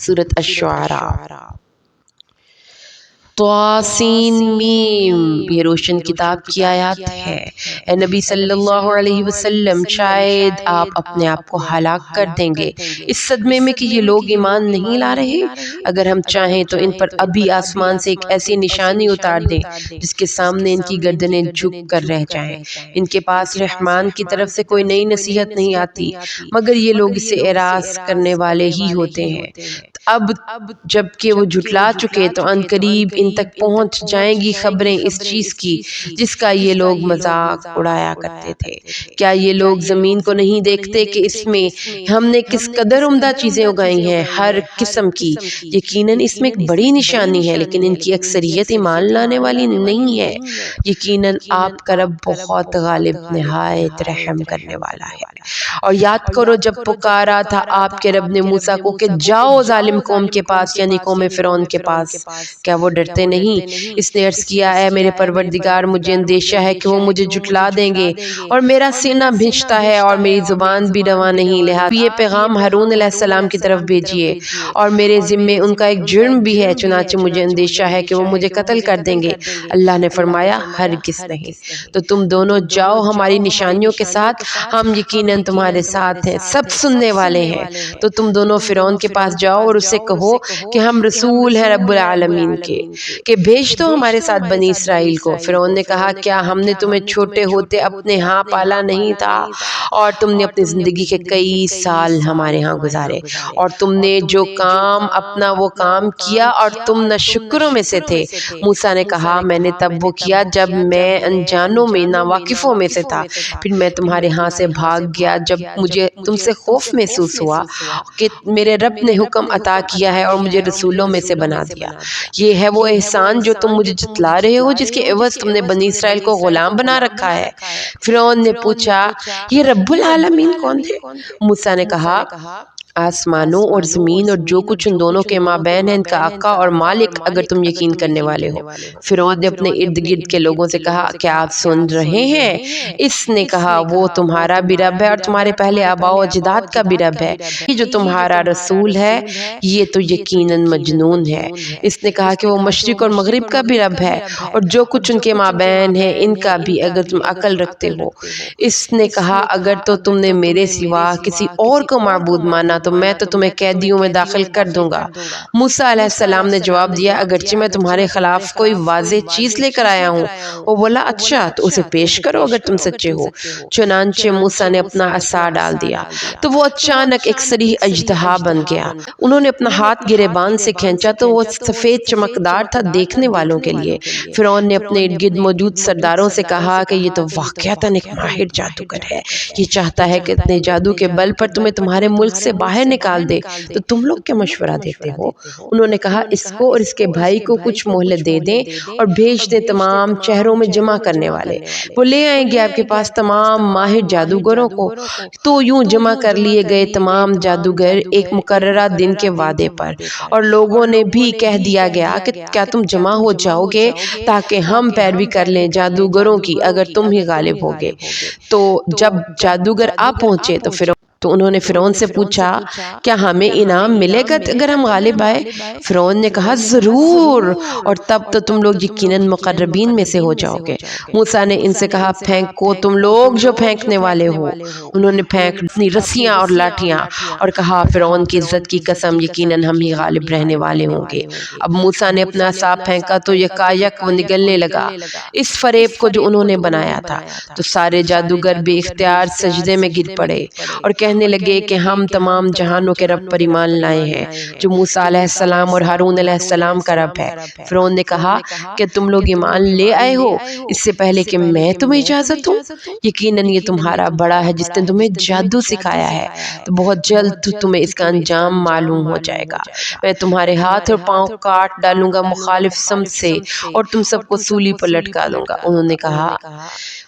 سورۃ الشعراء۔ طاسین میم، یہ روشن کتاب کی آیات ہے۔ اے نبی صلی اللہ علیہ وسلم، شاید آپ اپنے آپ کو ہلاک کر دیں گے اس صدمے میں کہ یہ لوگ ایمان نہیں لا رہے۔ اگر ہم چاہیں تو ان پر ابھی آسمان سے ایک ایسی نشانی اتار دیں جس کے سامنے ان کی گردنیں جھک کر رہ جائیں۔ ان کے پاس رحمان کی طرف سے کوئی نئی نصیحت نہیں آتی مگر یہ لوگ اسے اعراض کرنے والے ہی ہوتے ہیں۔ اب جب کہ وہ جھٹلا چکے تو ان قریب ان تک پہنچ جائیں گی خبریں اس چیز کی جس کا یہ لوگ مذاق اڑایا کرتے تھے۔ کیا یہ لوگ زمین کو نہیں دیکھتے کہ اس میں ہم نے کس قدر عمدہ چیزیں اگائی ہیں، ہر قسم کی؟ یقیناً اس میں ایک بڑی نشانی ہے لیکن ان کی اکثریت ایمان لانے والی نہیں ہے۔ یقیناً آپ کا رب بہت غالب، نہایت رحم کرنے والا ہے۔ اور یاد کرو جب پکارا تھا آپ کے رب نے موسیٰ کو کہ جاؤ ظالم قوم کے پاس، یعنی قوم فرعون کے پاس، کیا وہ ڈرتے نہیں؟ اس نے عرض کیا، اے میرے پروردگار، مجھے اندیشہ ہے کہ وہ مجھے جھٹلا دیں گے اور میرا سینہ بھنچتا ہے اور میری زبان بھی رواں نہیں، لہٰذا یہ پیغام ہارون علیہ السلام کی طرف بھیجیے اور میرے ذمے ان کا ایک جرم بھی ہے، چنانچہ مجھے اندیشہ ہے کہ وہ مجھے قتل کر دیں گے۔ اللہ نے فرمایا، ہرگز نہیں، تو تم دونوں جاؤ ہماری نشانیوں کے ساتھ، ہم یقیناً تمہارے ساتھ ہیں، سب سننے والے ہیں۔ تو تم دونوں فرعون کے پاس جاؤ اور اسے کہو کہ ہم رسول ہیں رب العالمین کے، کہ بھیج دو ہمارے ساتھ بنی اسرائیل کو۔ فرعون نے کہا، کیا ہم نے تمہیں چھوٹے ہوتے اپنے ہاں پالا نہیں تھا اور تم نے اپنی زندگی کے کئی سال ہمارے ہاں گزارے اور تم نے جو کام اپنا وہ کام کیا اور تم ناشکروں میں سے تھے۔ موسیٰ نے کہا، میں نے تب وہ کیا جب میں انجانوں میں، ناواقفوں میں سے تھا، پھر میں تمہارے ہاں سے بھاگ گیا جب مجھے تم سے خوف محسوس ہوا کہ میرے رب نے حکم عطا کیا ہے اور مجھے رسولوں میں سے بنا دیا۔ یہ ہے وہ احسان جو تم مجھے جتلا رہے ہو جس کے عوض تم نے بنی اسرائیل کو غلام بنا رکھا ہے۔ فرعون نے پوچھا، یہ رب العالمین کون ہے؟ موسیٰ نے کہا، آسمانوں اور زمین اور جو کچھ ان دونوں کے مابین ہے ان کا آقا اور مالک، اگر تم یقین کرنے والے ہو۔ فرعون نے اپنے ارد گرد کے لوگوں سے کہا، کیا آپ سن رہے ہیں؟ اس نے کہا، وہ تمہارا بھی رب ہے اور تمہارے پہلے آباء و اجداد کا بھی رب ہے۔ یہ جو تمہارا رسول ہے یہ تو یقیناً مجنون ہے۔ اس نے کہا کہ وہ مشرق اور مغرب کا بھی رب ہے اور جو کچھ ان کے مابین ہے ان کا بھی، اگر تم عقل رکھتے ہو۔ اس نے کہا، اگر تو تم نے میرے سوا کسی اور کو معبود مانا تو میں تو تمہیں قیدیوں میں داخل کر دوں گا۔ موسیٰ علیہ السلام نے جواب دیا، اگرچہ میں تمہارے خلاف کوئی واضح چیز لے کر آیا ہوں۔ وہ بولا، اچھا تو اسے پیش کرو اگر تم سچے ہو۔ چنانچہ موسیٰ نے اپنا عصا ڈال دیا تو وہ اچانک ایک صریح اژدہا بن گیا۔ انہوں نے اپنا ہاتھ گریبان سے کھینچا تو وہ سفید چمکدار تھا دیکھنے والوں کے لیے۔ فرعون نے اپنے ارد گرد موجود سرداروں سے کہا کہ یہ تو واقعتاً ایک ماہر جادوگر ہے، یہ چاہتا ہے کہ اپنے جادو کے بل پر تمہیں تمہارے ملک سے باہر نکال دے، تو تم لوگ کیا مشورہ دیتے ہو؟ انہوں نے کہا، اس کو اور اس کے بھائی کو کچھ مہلت دے دیں اور بھیج دیں تمام شہروں میں جمع کرنے والے، وہ لے آئیں گے آپ کے پاس تمام ماہر جادوگروں کو۔ تو یوں جمع کر لیے گئے تمام جادوگر ایک مقررہ دن کے وعدے پر، اور لوگوں نے بھی کہہ دیا گیا کہ کیا تم جمع ہو جاؤ گے تاکہ ہم پیروی کر لیں جادوگروں کی اگر تم ہی غالب ہوگے۔ تو جب جادوگر آ پہنچے تو انہوں نے فرعون سے پوچھا، کیا ہمیں انعام ملے گا اگر ہم غالب آئے؟ فرعون نے کہا، ضرور، اور تب تو تم لوگ یقیناً مقربین میں سے ہو جاؤ گے۔ موسیٰ نے ان سے کہا، پھینکو تم لوگ جو پھینکنے والے ہو۔ انہوں نے پھینک اپنی رسیاں اور لاٹھیاں اور کہا، فرعون کی عزت کی قسم، یقیناً ہم ہی غالب رہنے والے ہوں گے۔ اب موسیٰ نے اپنا عصا پھینکا تو یکایک وہ نگلنے لگا، اس فریب کو جو انہوں نے بنایا تھا۔ تو سارے جادوگر بے اختیار سجدے میں گر پڑے اور کہنے لگے کہ ہم تمام جہانوں کے رب پر ایمان لائے ہیں جو موسیٰ علیہ السلام اور ہارون علیہ السلام کا رب ہے۔ فرعون نے کہا کہ تم لوگ ایمان لے آئے ہو اس سے پہلے کہ میں تمہیں اجازت دوں؟ یقیناً یہ تمہارا بڑا ہے جس نے تمہیں جادو سکھایا ہے، تو بہت جلد تمہیں اس کا انجام معلوم ہو جائے گا۔ میں تمہارے ہاتھ اور پاؤں کاٹ ڈالوں گا مخالف سمت سے اور تم سب کو سولی پر لٹکا دوں گا۔ انہوں نے کہا،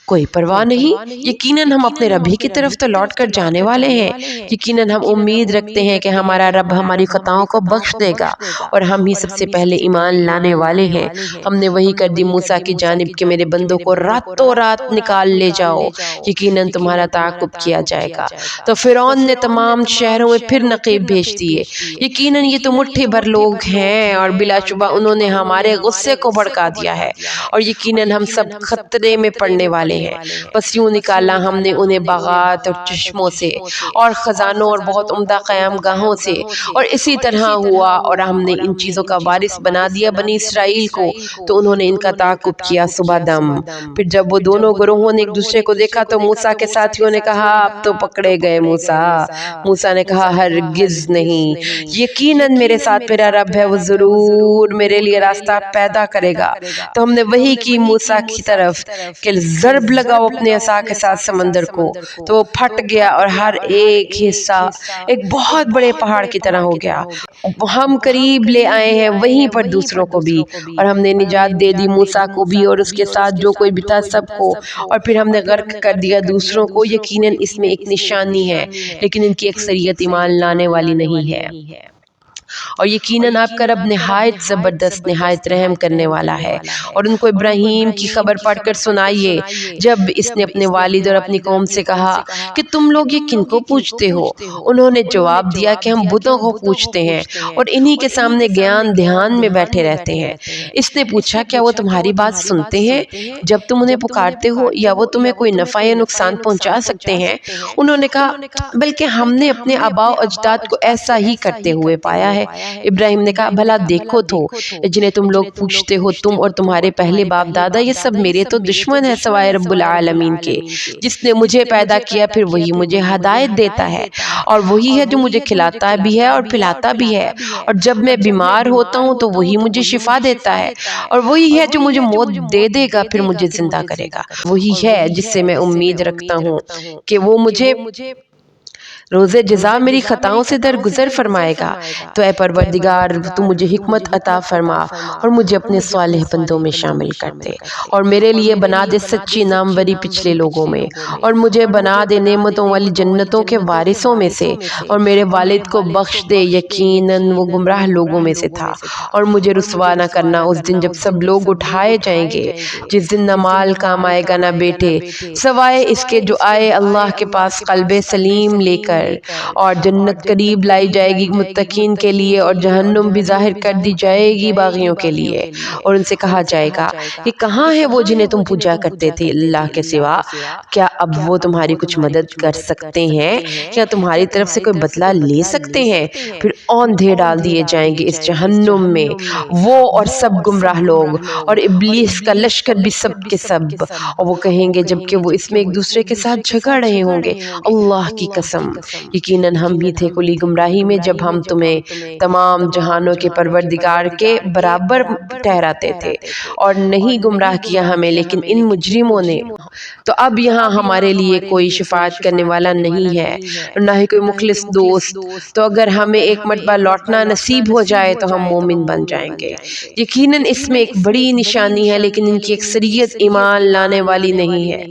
کوئی پرواہ نہیں، یقیناً ہم اپنے رب ہی کی طرف تو لوٹ کر جانے والے ہیں، یقیناً ہم امید رکھتے ہیں کہ ہمارا رب ہماری خطاؤں کو بخش دے گا اور ہم ہی سب سے پہلے ایمان لانے والے ہیں۔ ہم نے وحی کر دی موسیٰ کی جانب کہ میرے بندوں کو راتوں رات نکال لے جاؤ، یقیناً تمہارا تعاقب کیا جائے گا۔ تو فرعون نے تمام شہروں میں پھر نقیب بھیج دیے، یقیناً یہ تو مٹھی بھر لوگ ہیں اور بلا شبہ انہوں نے ہمارے غصے کو بھڑکا دیا ہے، اور یقیناً ہم سب خطرے میں پڑنے والے ہیں۔ بس یوں نکالا ہم نے انہیں باغات اور چشموں سے اور خزانوں اور بہت عمدہ قیام گاہوں سے، اور اسی طرح ہوا، اور ہم نے ان چیزوں کا وارث بنا دیا بنی اسرائیل کو، تو انہوں نے ان کا تعاقب کیا صبح دم۔ پھر جب وہ دونوں گروہوں نے ایک دوسرے کو دیکھا تو موسیٰ کے ساتھیوں نے کہا اب تو پکڑے گئے موسیٰ۔ موسیٰ نے کہا ہرگز نہیں، یقیناً میرے ساتھ میرا رب ہے، وہ ضرور میرے لیے راستہ پیدا کرے گا۔ تو ہم نے وحی کی موسیٰ کی طرف کہ ضرب لگاؤ اپنے عصا کے ساتھ سمندر کو، تو وہ پھٹ گیا اور ہر ایک حصہ ایک بہت بڑے پہاڑ کی طرح ہو گیا۔ ہم قریب لے آئے ہیں وہیں پر دوسروں کو بھی، اور ہم نے نجات دے دی موسیٰ کو بھی اور اس کے ساتھ جو کوئی بھی تھا سب کو، اور پھر ہم نے غرق کر دیا دوسروں کو۔ یقیناً اس میں ایک نشانی ہے، لیکن ان کی اکثریت ایمان لانے والی نہیں ہے۔ اور یقیناً آپ کا رب نہایت زبردست نہایت رحم کرنے والا ہے۔ اور ان کو ابراہیم کی خبر پڑھ کر سنائیے جب اس نے اپنے والد اور اپنی قوم سے کہا کہ تم لوگ یہ کن کو پوچھتے ہو؟ انہوں نے جواب دیا کہ ہم بتوں کو پوچھتے ہیں اور انہی کے سامنے گیان دھیان میں بیٹھے رہتے ہیں۔ اس نے پوچھا کیا وہ تمہاری بات سنتے ہیں جب تم انہیں پکارتے ہو، یا وہ تمہیں کوئی نفع یا نقصان پہنچا سکتے ہیں؟ انہوں نے کہا بلکہ ہم نے اپنے آباء و اجداد کو ایسا ہی کرتے ہوئے پایا ہے۔ ابراہیم نے کہا بھلا دیکھو تو جنہیں تم لوگ پوچھتے ہو، تم اور تمہارے پہلے باپ دادا، یہ سب میرے تو دشمن ہیں سوائے رب العالمین کے، جس نے مجھے پیدا کیا، پھر وہی مجھے ہدایت دیتا ہے، اور وہی ہے جو مجھے کھلاتا بھی ہے اور پلاتا بھی ہے، اور جب میں بیمار ہوتا ہوں تو وہی مجھے شفا دیتا ہے، اور وہی ہے جو مجھے موت دے دے گا پھر مجھے زندہ کرے گا، وہی ہے جس سے میں امید رکھتا ہوں کہ وہ مجھے روز جزا میری خطاؤں سے درگزر فرمائے گا۔ تو اے پروردگار تو مجھے حکمت عطا فرما اور مجھے اپنے صالح بندوں میں شامل کر دے، اور میرے لیے بنا دے سچی ناموری پچھلے لوگوں میں، اور مجھے بنا دے نعمتوں والی جنتوں کے وارثوں میں سے، اور میرے والد کو بخش دے، یقیناً وہ گمراہ لوگوں میں سے تھا، اور مجھے رسوا نہ کرنا اس دن جب سب لوگ اٹھائے جائیں گے، جس دن نہ مال کام آئے گا نہ بیٹے، سوائے اس کے جو آئے اللہ کے پاس قلب سلیم لے کر، اور جنت قریب لائی جائے گی متقین کے لیے، اور جہنم بھی ظاہر کر دی جائے گی باغیوں کے لیے، اور ان سے کہا جائے گا کہ کہاں ہے وہ جنہیں تم پوجا کرتے تھے اللہ کے سوا؟ کیا اب وہ تمہاری کچھ مدد کر سکتے ہیں؟ کیا تمہاری طرف سے کوئی بدلہ لے سکتے ہیں؟ پھر اوندھے ڈال دیے جائیں گے اس جہنم میں وہ اور سب گمراہ لوگ، اور ابلیس کا لشکر بھی سب کے سب، اور وہ کہیں گے جبکہ وہ اس میں ایک دوسرے کے ساتھ جھگڑ رہے ہوں گے اللہ کی قسم یقیناً ہم بھی تھے کلی گمراہی میں جب ہم تمہیں تمام جہانوں کے پروردگار کے برابر ٹھہراتے تھے، اور نہیں گمراہ کیا ہمیں لیکن ان مجرموں نے۔ تو اب یہاں ہمارے لیے کوئی شفاعت کرنے والا نہیں ہے، نہ ہی کوئی مخلص دوست، تو اگر ہمیں ایک مرتبہ لوٹنا نصیب ہو جائے تو ہم مومن بن جائیں گے۔ یقیناً اس میں ایک بڑی نشانی ہے لیکن ان کی اکثریت ایمان لانے والی نہیں ہے۔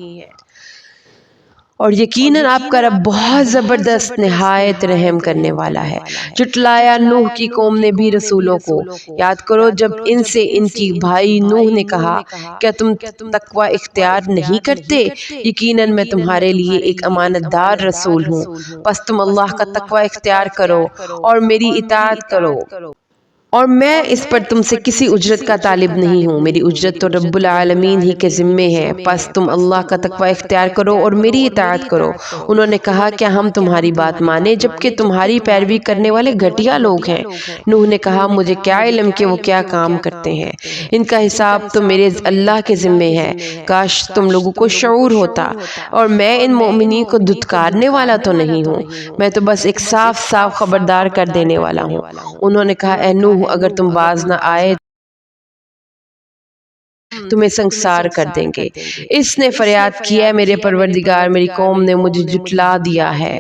اور یقیناً آپ کا رب بہت زبردست نہایت رحم کرنے والا ہے۔ جھٹلایا نوح کی قوم نے بھی رسولوں کو، یاد کرو جب ان سے ان کی بھائی نوح نے کہا کیا تم تقوی اختیار نہیں کرتے؟ یقیناً میں تمہارے لیے ایک امانت دار رسول ہوں، پس تم اللہ کا تقوی اختیار کرو اور میری اطاعت کرو، اور میں اس پر تم سے کسی اجرت کا طالب نہیں ہوں، میری اجرت تو رب العالمین ہی کے ذمے ہے، پس تم اللہ کا تقوی اختیار کرو اور میری اطاعت کرو۔ انہوں نے کہا کیا ہم تمہاری بات مانیں جبکہ تمہاری پیروی کرنے والے گھٹیا لوگ ہیں؟ نوح نے کہا مجھے کیا علم کہ وہ کیا کام کرتے ہیں، ان کا حساب تو میرے اللہ کے ذمے ہے، کاش تم لوگوں کو شعور ہوتا، اور میں ان مومنین کو دھتکارنے والا تو نہیں ہوں، میں تو بس ایک صاف صاف خبردار کر دینے والا ہوں۔ انہوں نے کہا اے نوح اگر تم باز نہ آئے تمہیں سنگسار کر دیں گے۔ اس نے فریاد کیا میرے پروردگار میری قوم نے مجھے جھٹلا دیا ہے،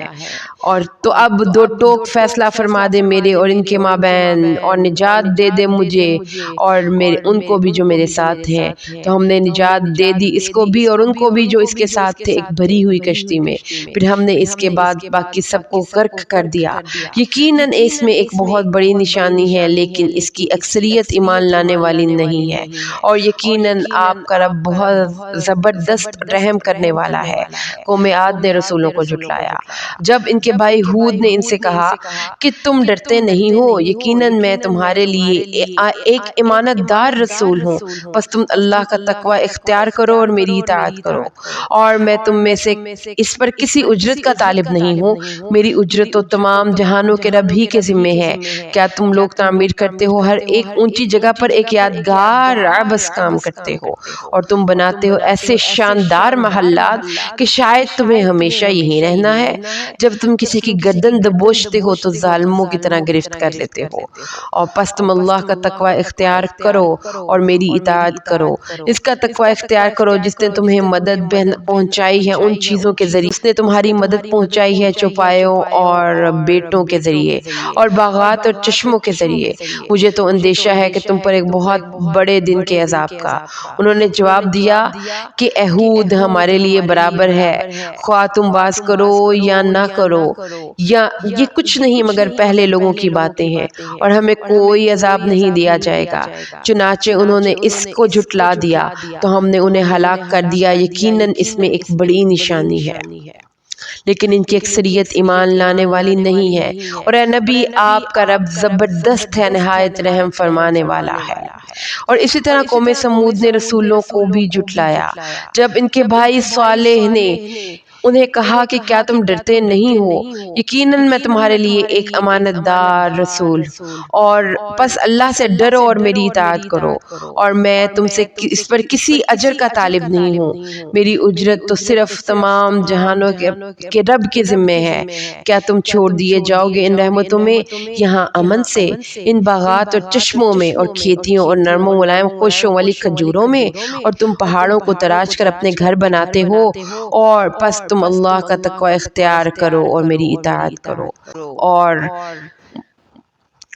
اور تو اب دو ٹوک فیصلہ فرما دے میرے اور ان کے مابین، اور نجات دے دے مجھے اور ان کو بھی جو میرے ساتھ ہیں۔ تو ہم نے نجات دے دی اس کو بھی اور ان کو بھی جو اس کے ساتھ تھے ایک بھری ہوئی کشتی میں۔ پھر ہم نے اس کے بعد باقی سب کو غرق کر دیا۔ یقیناً اس میں ایک بہت بڑی نشانی ہے، لیکن اس کی اکثریت ایمان لانے والی نہیں ہے، اور یقیناً آپ کا رب بہت زبردست رحم کرنے والا ہے۔ قوم عاد نے رسولوں کو جھٹلایا۔ جب ان کے بھائی ہود نے ان سے کہا کہ تم ڈرتے نہیں ہو، یقیناً میں تمہارے لیے ایک امانت دار رسول ہوں، بس تم اللہ کا تقوی اختیار کرو اور میری اطاعت کرو، اور میں تم میں سے اس پر کسی اجرت کا طالب نہیں ہوں، میری اجرت تو تمام جہانوں کے رب ہی کے ذمے ہے۔ کیا تم لوگ تعمیر کرتے ہو ہر ایک اونچی جگہ پر ایک یادگار عبث کام کرتے ہو، اور تم بناتے ہو ایسے شاندار محلات کہ شاید تمہیں ہمیشہ یہیں رہنا ہے۔ جب تم کسی کی گردن دبوچتے ہو تو ظالموں کی طرح گرفت کر لیتے ہو، اور پس تم اللہ کا تقوی اختیار کرو اور میری اطاعت کرو۔ اس کا تقوی اختیار کرو جس نے تمہیں مدد پہنچائی ہے ان چیزوں کے ذریعے، اس نے تمہاری مدد پہنچائی ہے چوپایوں اور بیٹوں کے ذریعے اور باغات اور چشموں کے ذریعے۔ مجھے تو اندیشہ ہے کہ تم پر ایک بہت بڑے دن کے عذاب کا۔ انہوں نے جواب دیا کہ اے ہود، ہمارے لیے برابر ہے، خواہ تم باز کرو یا نہ کرو، یا یہ کچھ نہیں مگر پہلے لوگوں کی باتیں ہیں، اور ہمیں کوئی عذاب نہیں دیا جائے گا۔ چنانچہ انہوں نے اس کو جھٹلا دیا تو ہم نے انہیں ہلاک کر دیا۔ یقیناً اس میں ایک بڑی نشانی ہے، لیکن ان کی اکثریت ایمان لانے والی نہیں ہے، اور اے نبی، آپ کا رب زبردست ہے، نہایت رحم فرمانے والا ہے۔ اور اسی طرح قوم سمود نے رسولوں کو بھی جھٹلایا۔ جب ان کے بھائی صالح نے انہیں کہا کہ کیا تم ڈرتے نہیں ہو، یقیناً میں تمہارے لیے ایک امانت دار رسول، اور پس اللہ سے ڈرو اور میری اطاعت کرو، اور میں تم سے اس پر کسی اجر کا طالب نہیں ہوں، میری اجرت تو صرف تمام جہانوں کے رب کے ذمے ہے۔ کیا تم چھوڑ دیے جاؤ گے ان رحمتوں میں، یہاں امن سے، ان باغات اور چشموں میں اور کھیتیوں اور نرم و ملائم خوشوں والی کھجوروں میں، اور تم پہاڑوں کو تراش کر اپنے گھر بناتے ہو، اور پس تم اللہ کا تقوی اختیار کرو اور میری اطاعت کرو، اور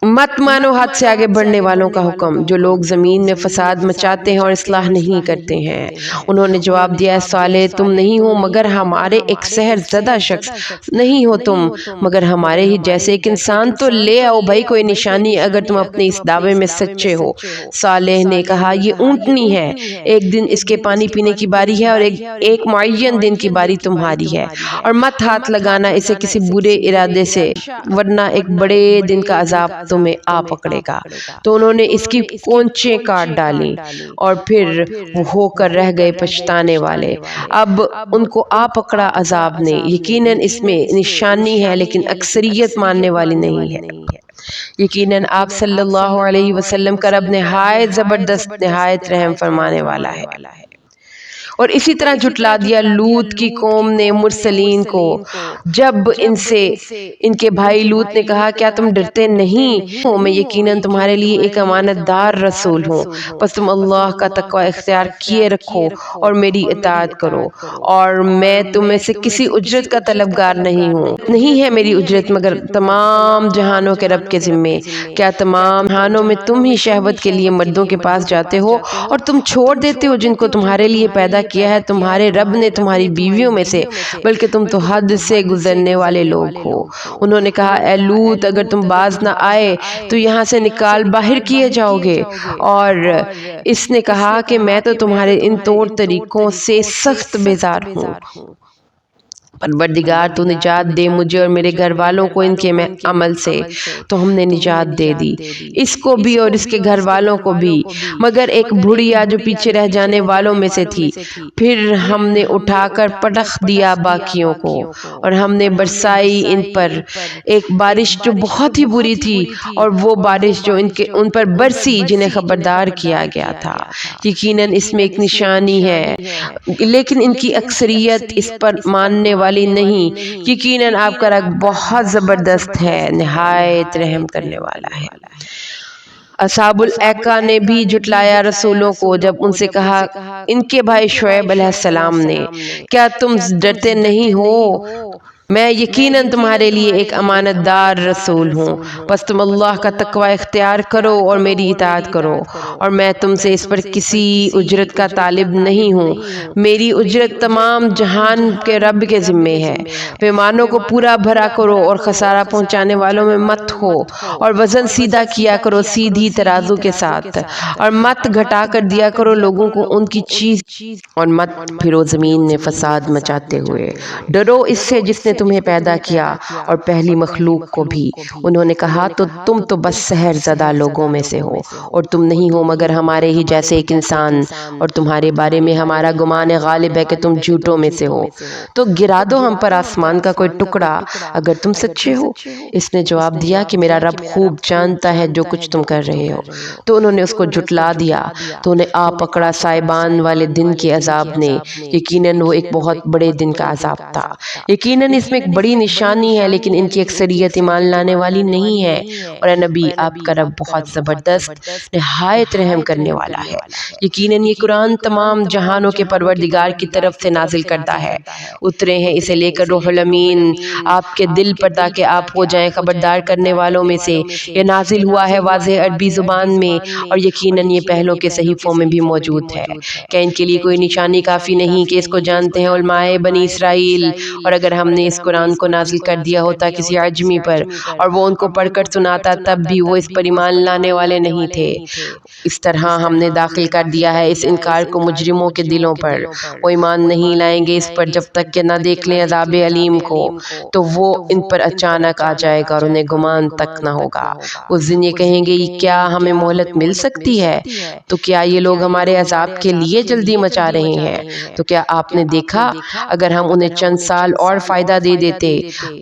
مت مانو حد سے آگے بڑھنے والوں کا حکم، جو لوگ زمین میں فساد مچاتے ہیں اور اصلاح نہیں کرتے ہیں۔ انہوں نے جواب دیا، صالح، تم نہیں ہو مگر ہمارے ایک سحر زدہ شخص، نہیں ہو تم مگر ہمارے ہی جیسے ایک انسان، تو لے آؤ بھائی کوئی نشانی اگر تم اپنے اس دعوے میں سچے ہو۔ صالح نے کہا، یہ اونٹنی ہے، ایک دن اس کے پانی پینے کی باری ہے اور ایک معین دن کی باری تمہاری ہے، اور مت ہاتھ لگانا اسے کسی برے ارادے سے، ورنہ ایک بڑے دن کا عذاب تمہیں آ پکڑے گا۔ تو انہوں نے اس کی کونچیں کاٹ ڈالیں، اور پھر وہ ہو کر رہ گئے پچھتانے والے۔ اب ان کو آ پکڑا عذاب نے، یقیناً اس میں نشانی ہے لیکن اکثریت ماننے والی نہیں ہے۔ یقیناً آپ صلی اللہ علیہ وسلم کا رب نہایت زبردست، نہایت رحم فرمانے والا ہے۔ اور اسی طرح جھٹلا دیا لوط کی قوم نے مرسلین کو، جب ان کے بھائی لوط نے کہا، کیا تم ڈرتے نہیں ہو، میں یقیناً تمہارے لیے ایک امانت دار رسول ہوں، بس تم اللہ کا تقوی اختیار کیے رکھو اور میری اطاعت کرو، اور میں تم میں سے کسی اجرت کا طلبگار نہیں ہوں، نہیں ہے میری اجرت مگر تمام جہانوں کے رب کے ذمے۔ کیا تمام جہانوں میں تم ہی شہوت کے لیے مردوں کے پاس جاتے ہو اور تم چھوڑ دیتے ہو جن کو تمہارے لیے پیدا کیا ہے تمہارے رب نے تمہاری بیویوں میں سے، بلکہ تم تو حد سے گزرنے والے لوگ ہو۔ انہوں نے کہا، اے لوط، اگر تم باز نہ آئے تو یہاں سے نکال باہر کیے جاؤ گے، اور اس نے کہا کہ میں تو تمہارے ان طور طریقوں سے سخت بیزار ہوں۔ پروردگار، تو نجات دے مجھے اور میرے گھر والوں کو ان کے عمل سے۔ تو ہم نے نجات دے دی، اس کو بھی اور اس کے گھر والوں کو بھی، مگر ایک بھڑیا جو پیچھے رہ جانے والوں میں سے تھی۔ پھر ہم نے اٹھا کر پٹخ دیا باقیوں کو، اور ہم نے برسائی ان پر ایک بارش جو بہت ہی بری تھی، اور وہ بارش جو ان پر برسی جنہیں خبردار کیا گیا تھا۔ یقیناً اس میں ایک نشانی ہے، لیکن ان کی اکثریت اس پر ماننے والی نہیں۔ یقیناً آپ کا رب بہت زبردست ہے، نہایت رحم کرنے والا ہے۔ اصحاب الایکہ نے بھی جھٹلایا رسولوں کو، جب ان سے کہا ان کے بھائی شعیب علیہ السلام نے، کیا تم ڈرتے نہیں ہو، میں یقیناً تمہارے لیے ایک امانت دار رسول ہوں، بس تم اللہ کا تقوی اختیار کرو اور میری اطاعت کرو، اور میں تم سے اس پر کسی اجرت کا طالب نہیں ہوں۔ میری اجرت تمام جہان کے رب کے ذمے ہے۔ پیمانوں کو پورا بھرا کرو اور خسارہ پہنچانے والوں میں مت ہو، اور وزن سیدھا کیا کرو سیدھی ترازو کے ساتھ، اور مت گھٹا کر دیا کرو لوگوں کو ان کی چیز، اور مت پھرو زمین میں فساد مچاتے ہوئے۔ ڈرو اس سے جس نے تمہیں پیدا کیا اور پہلی مخلوق کو بھی۔ انہوں نے کہا تو تم تو بس سحر زدہ لوگوں میں سے ہو، اور تم نہیں ہو مگر ہمارے ہی جیسے ایک انسان، اور تمہارے بارے میں ہمارا گمان غالب ہے کہ تم جھوٹوں میں سے ہو۔ تو گرا دو ہم پر آسمان کا کوئی ٹکڑا اگر تم سچے ہو۔ اس نے جواب دیا کہ میرا رب خوب جانتا ہے جو کچھ تم کر رہے ہو۔ تو انہوں نے اس کو جھٹلا دیا تو انہیں آ پکڑا سائبان والے دن کے عذاب نے، یقیناً وہ ایک بہت بڑے دن کا عذاب تھا۔ یقیناً اس میں ایک بڑی نشانی ہے، لیکن ان کی اکثریت ایمان لانے والی نہیں ہے۔ اور اے نبی، آپ کا رب بہت زبردست نہایت رحم کرنے والا ہے۔ یقیناً یہ قرآن تمام جہانوں کے پروردگار کی طرف سے نازل کردہ ہے، اترے ہیں اسے لے کر روح الامین آپ کے دل پر تاکہ آپ ہو جائیں خبردار کرنے والوں میں سے۔ یہ نازل ہوا ہے واضح عربی زبان میں، اور یقیناً یہ پہلوں کے صحیفوں میں بھی موجود ہے۔ کیا ان کے لیے کوئی نشانی کافی نہیں کہ اس کو جانتے ہیں علماء بنی اسرائیل؟ اور اگر ہم نے اس قرآن کو نازل کر دیا ہوتا کسی عجمی پر اور وہ ان کو پڑھ کر سناتا، تب بھی وہ اس پر ایمان لانے والے نہیں تھے۔ اس طرح ہم نے داخل کر دیا ہے اس انکار کو مجرموں کے دلوں پر، وہ ایمان نہیں لائیں گے اس پر جب تک کہ نہ دیکھ لیں عذاب علیم کو، تو وہ ان پر اچانک آ جائے گا اور انہیں گمان تک نہ ہوگا۔ اس دن یہ کہیں گے کیا ہمیں مہلت مل سکتی ہے؟ تو کیا یہ لوگ ہمارے عذاب کے لیے جلدی مچا رہے ہیں؟ تو کیا آپ نے دیکھا اگر ہم انہیں چند سال اور فائدہ دے دیتے،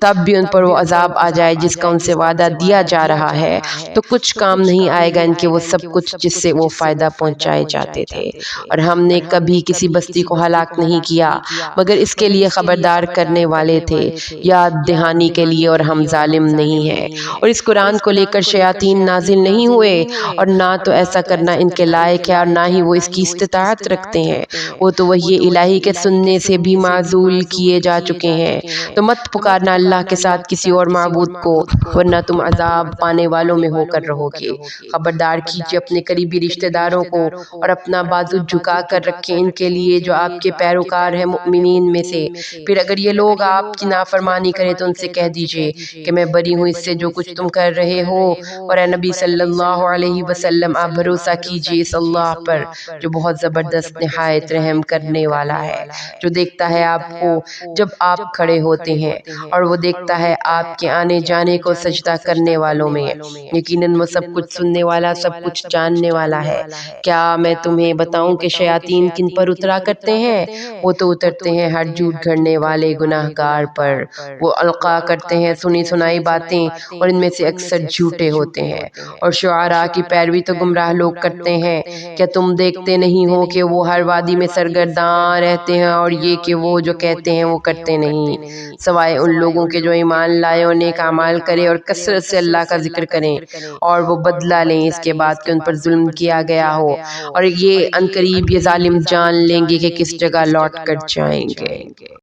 تب بھی ان پر وہ عذاب آ جائے جس کا ان سے وعدہ دیا جا رہا ہے، تو کچھ کام نہیں آئے گا ان کے وہ سب کچھ جس سے وہ فائدہ پہنچائے جاتے تھے۔ اور ہم نے کبھی کسی بستی کو ہلاک نہیں کیا مگر اس کے لیے خبردار کرنے والے تھے، یاد دہانی کے لیے، اور ہم ظالم نہیں ہیں۔ اور اس قرآن کو لے کر شیاطین نازل نہیں ہوئے، اور نہ تو ایسا کرنا ان کے لائق ہے، اور نہ ہی وہ اس کی استطاعت رکھتے ہیں۔ وہ تو وحی الہی کے سننے سے بھی معزول کیے جا چکے ہیں۔ تو مت پکارنا اللہ کے ساتھ کسی اور معبود کو، ورنہ تم عذاب پانے والوں میں ہو کر رہو گے۔ خبردار کیجیے اپنے قریبی رشتہ داروں کو، اور اپنا بازو جھکا کر رکھیں ان کے لیے جو آپ کے پیروکار ہیں مؤمنین میں سے۔ پھر اگر یہ لوگ آپ کی نافرمانی کریں تو ان سے کہہ دیجئے کہ میں بری ہوں اس سے جو کچھ تم کر رہے ہو۔ اور اے نبی صلی اللہ علیہ وسلم، آپ بھروسہ کیجئے اس اللہ پر جو بہت زبردست نہایت رحم کرنے والا ہے، جو دیکھتا ہے آپ کو جب آپ کھڑے ہوتے ہیں، اور وہ دیکھتا ہے آپ کے آنے جانے کو سجدہ کرنے والوں میں۔ یقیناً وہ سب کچھ سننے والا، سب کچھ جاننے والا ہے۔ کیا میں تمہیں بتاؤں کہ شیاطین کن پر اترا کرتے ہیں؟ وہ تو اترتے ہیں ہر جھوٹ گھڑنے والے گناہگار پر۔ وہ القا کرتے ہیں سنی سنائی باتیں، اور ان میں سے اکثر جھوٹے ہوتے ہیں۔ اور شعراء کی پیروی تو گمراہ لوگ کرتے ہیں۔ کیا تم دیکھتے نہیں ہو کہ وہ ہر وادی میں سرگرداں رہتے ہیں، اور یہ کہ وہ جو کہتے ہیں وہ کرتے نہیں، سوائے ان لوگوں کے جو ایمان لائے اور نیک اعمال کرے اور کثرت سے اللہ کا ذکر کریں، اور وہ بدلہ لیں اس کے بعد کہ ان پر ظلم کیا گیا ہو، اور یہ عنقریب یہ ظالم جان لیں گے کہ کس جگہ لوٹ کر جائیں گے۔